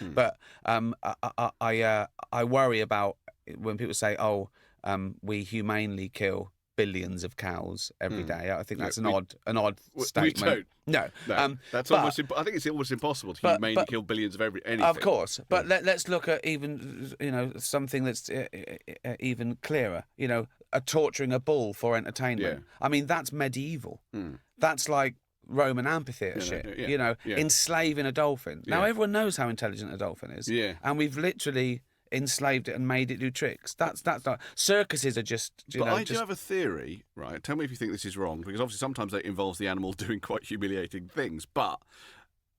But I worry about when people say, "Oh, we humanely kill billions of cows every day." I think that's an odd statement. We don't. No. That's almost. I think it's almost impossible to humanely kill billions of anything. Of course, but let's look at even something that's even clearer. Torturing a bull for entertainment. Yeah. I mean, that's medieval. That's like Roman amphitheatre shit. Enslaving a dolphin. Now everyone knows how intelligent a dolphin is. Yeah. And we've literally enslaved it and made it do tricks. That's not circuses are just. I do have a theory, right? Tell me if you think this is wrong, because obviously sometimes it involves the animal doing quite humiliating things. But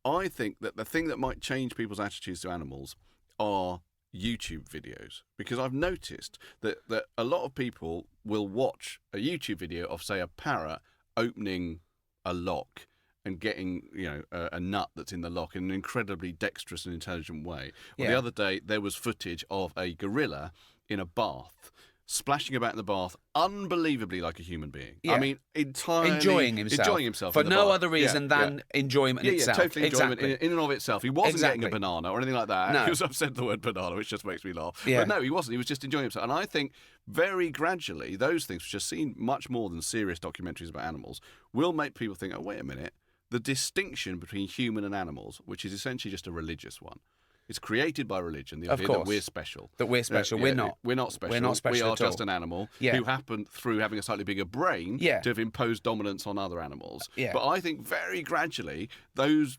I think that the thing that might change people's attitudes to animals are YouTube videos, because I've noticed that a lot of people will watch a YouTube video of, say, a parrot opening a lock and getting a nut that's in the lock in an incredibly dexterous and intelligent way. Well, the other day there was footage of a gorilla in a bath splashing about in the bath unbelievably like a human being. I mean, entirely enjoying himself for no other reason than enjoyment itself. Totally enjoyment exactly. in and of itself. He wasn't getting a banana or anything like that. No. Because I've said the word banana, which just makes me laugh. But no, he wasn't. He was just enjoying himself. And I think very gradually those things, which are seen much more than serious documentaries about animals, will make people think, oh, wait a minute, the distinction between human and animals, which is essentially just a religious one. It's created by religion, the idea that we're special. That we're special. We're not. We're not special. We're not special. We are just an animal who happen, through having a slightly bigger brain, to have imposed dominance on other animals. But I think very gradually those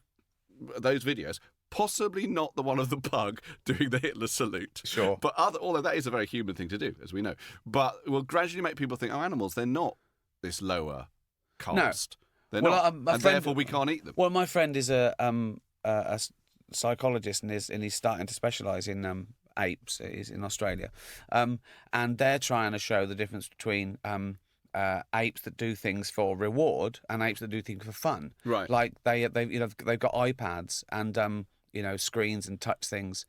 videos, possibly not the one of the pug doing the Hitler salute. Sure. But although that is a very human thing to do, as we know. But will gradually make people think, oh, animals, they're not this lower caste. No. They're not. And therefore we can't eat them. Well, my friend is a psychologist and he's starting to specialise in apes. He's in Australia, and they're trying to show the difference between apes that do things for reward and apes that do things for fun. Right. Like they've got iPads and screens and touch things,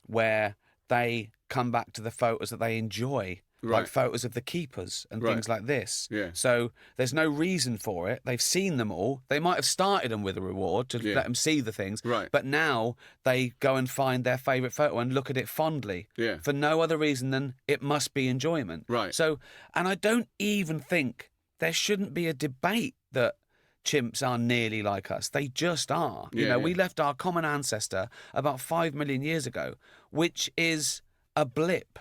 where they come back to the photos that they enjoy. Right. Like photos of the keepers and things like this. Yeah. So there's no reason for it. They've seen them all. They might have started them with a reward to let them see the things. Right. But now they go and find their favourite photo and look at it fondly. Yeah. For no other reason than it must be enjoyment. Right. So, and I don't even think there shouldn't be a debate that chimps are nearly like us. They just are. We left our common ancestor about 5 million years ago, which is a blip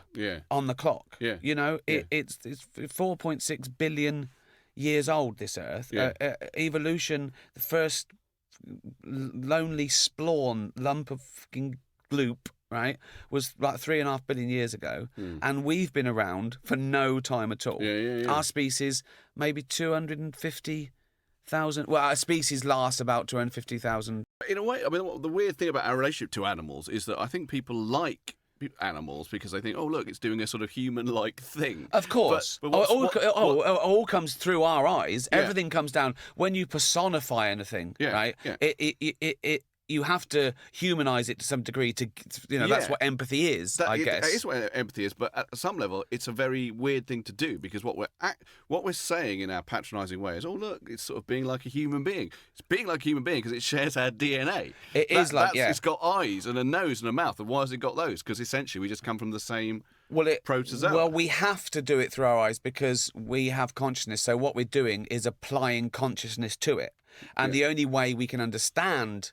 on the clock. Yeah. It's 4.6 billion years old, this Earth. Yeah. Evolution, the first lonely spawn lump of fucking gloop, right, was like 3.5 billion years ago. And we've been around for no time at all. Our species, maybe 250,000. Well, our species lasts about 250,000. In a way, I mean, the weird thing about our relationship to animals is that I think people like animals because they think, oh, look, it's doing a sort of human-like thing. Of course. But it all comes through our eyes. Everything comes down. When you personify anything, right, you have to humanise it to some degree to, that's what empathy is, I guess. That is what empathy is, but at some level, it's a very weird thing to do because what we're saying in our patronising way is, oh, look, it's sort of being like a human being. It's being like a human being because it shares our DNA. It's got eyes and a nose and a mouth, and why has it got those? Because essentially we just come from the same protozoa. Well, we have to do it through our eyes because we have consciousness, so what we're doing is applying consciousness to it. And the only way we can understand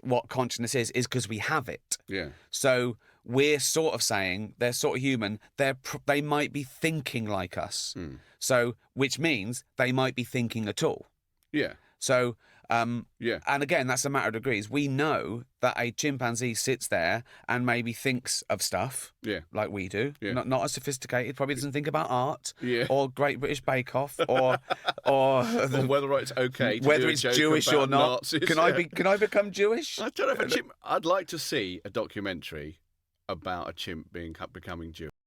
what consciousness is because we have it. Yeah. So we're sort of saying they're sort of human. They might be thinking like us. So which means they might be thinking at all. Yeah. So and again, that's a matter of degrees. We know that a chimpanzee sits there and maybe thinks of stuff like we do. Not as sophisticated, probably doesn't think about art or Great British Bake Off or whether it's okay to whether do a it's joke Jewish about or not. Nazis. Can I become Jewish? I don't know if a chimp. I'd like to see a documentary about a chimp becoming Jewish.